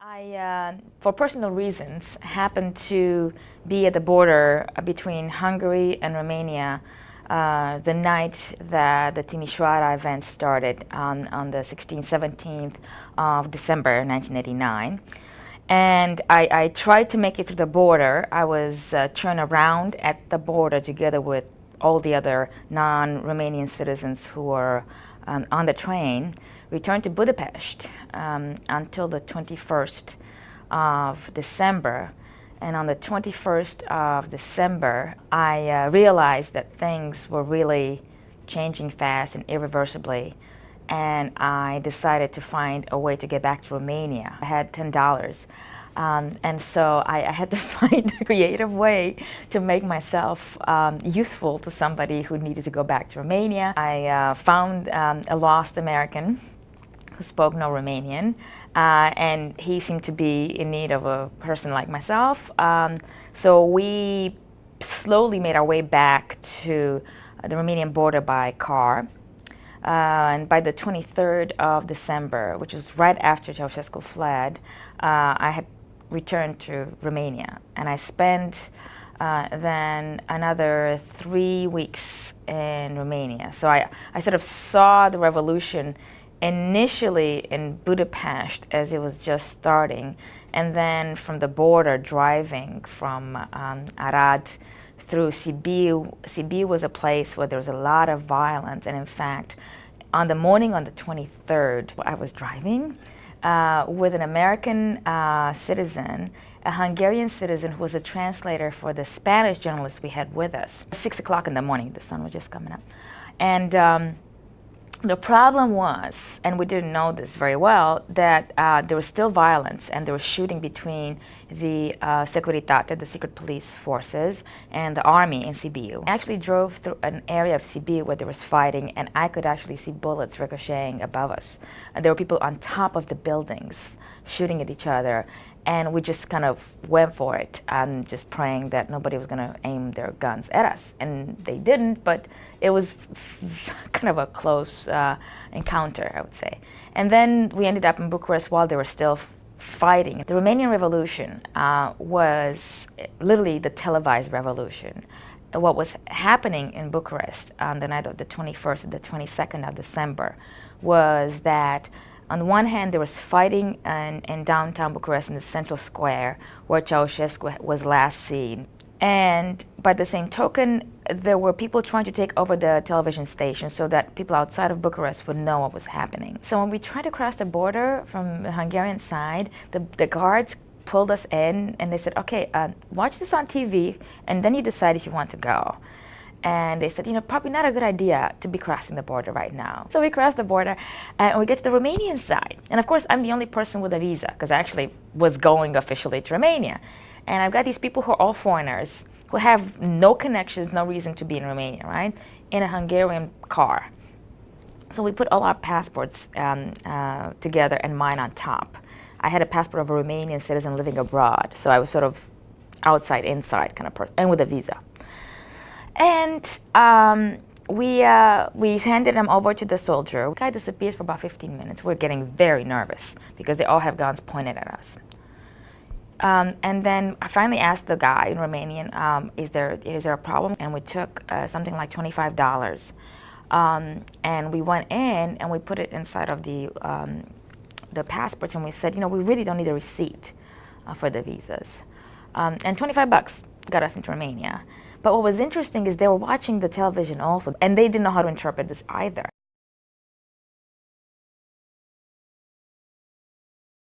For personal reasons, happened to be at the border between Hungary and Romania the night that the Timișoara event started on the 16th, 17th of December 1989. And I tried to make it through the border. I was turned around at the border together with all the other non-Romanian citizens who were on the train, returned to Budapest until the 21st of December. And on the 21st of December, I realized that things were really changing fast and irreversibly. And I decided to find a way to get back to Romania. I had $10. And so I had to find a creative way to make myself useful to somebody who needed to go back to Romania. I found a lost American who spoke no Romanian, and he seemed to be in need of a person like myself. So we slowly made our way back to the Romanian border by car. And by the 23rd of December, which was right after Ceausescu fled, I had returned to Romania. And I spent then another 3 weeks in Romania. So I sort of saw the revolution initially in Budapest as it was just starting, and then from the border driving from Arad through Sibiu. Sibiu was a place where there was a lot of violence, and in fact, on the morning on the 23rd, I was driving with an American citizen, a Hungarian citizen who was a translator for the Spanish journalists we had with us. 6 o'clock in the morning, the sun was just coming up. And the problem was, and we didn't know this very well, that there was still violence and there was shooting between the Securitate, the secret police forces, and the army in Sibiu. I actually drove through an area of Sibiu where there was fighting, and I could actually see bullets ricocheting above us. There were people on top of the buildings shooting at each other, and we just kind of went for it, just praying that nobody was going to aim their guns at us. And they didn't, but it was kind of a close encounter, I would say. And then we ended up in Bucharest while they were still fighting. The Romanian Revolution was literally the televised revolution. What was happening in Bucharest on the night of the 21st and the 22nd of December was that on one hand, there was fighting in downtown Bucharest in the central square where Ceausescu was last seen. And by the same token, there were people trying to take over the television station so that people outside of Bucharest would know what was happening. So when we tried to cross the border from the Hungarian side, the guards pulled us in and they said, okay, watch this on TV and then you decide if you want to go. And they said, probably not a good idea to be crossing the border right now. So we crossed the border and we get to the Romanian side. And of course, I'm the only person with a visa because I actually was going officially to Romania. And I've got these people who are all foreigners who have no connections, no reason to be in Romania, right? In a Hungarian car. So we put all our passports together and mine on top. I had a passport of a Romanian citizen living abroad. So I was sort of outside, inside kind of person, and with a visa. And we handed them over to the soldier. The guy disappears for about 15 minutes. We're getting very nervous because they all have guns pointed at us. And then I finally asked the guy in Romanian, is there a problem? And we took something like $25. And we went in and we put it inside of the passports, and we said, we really don't need a receipt for the visas. And $25 got us into Romania. But what was interesting is they were watching the television also, and they didn't know how to interpret this either.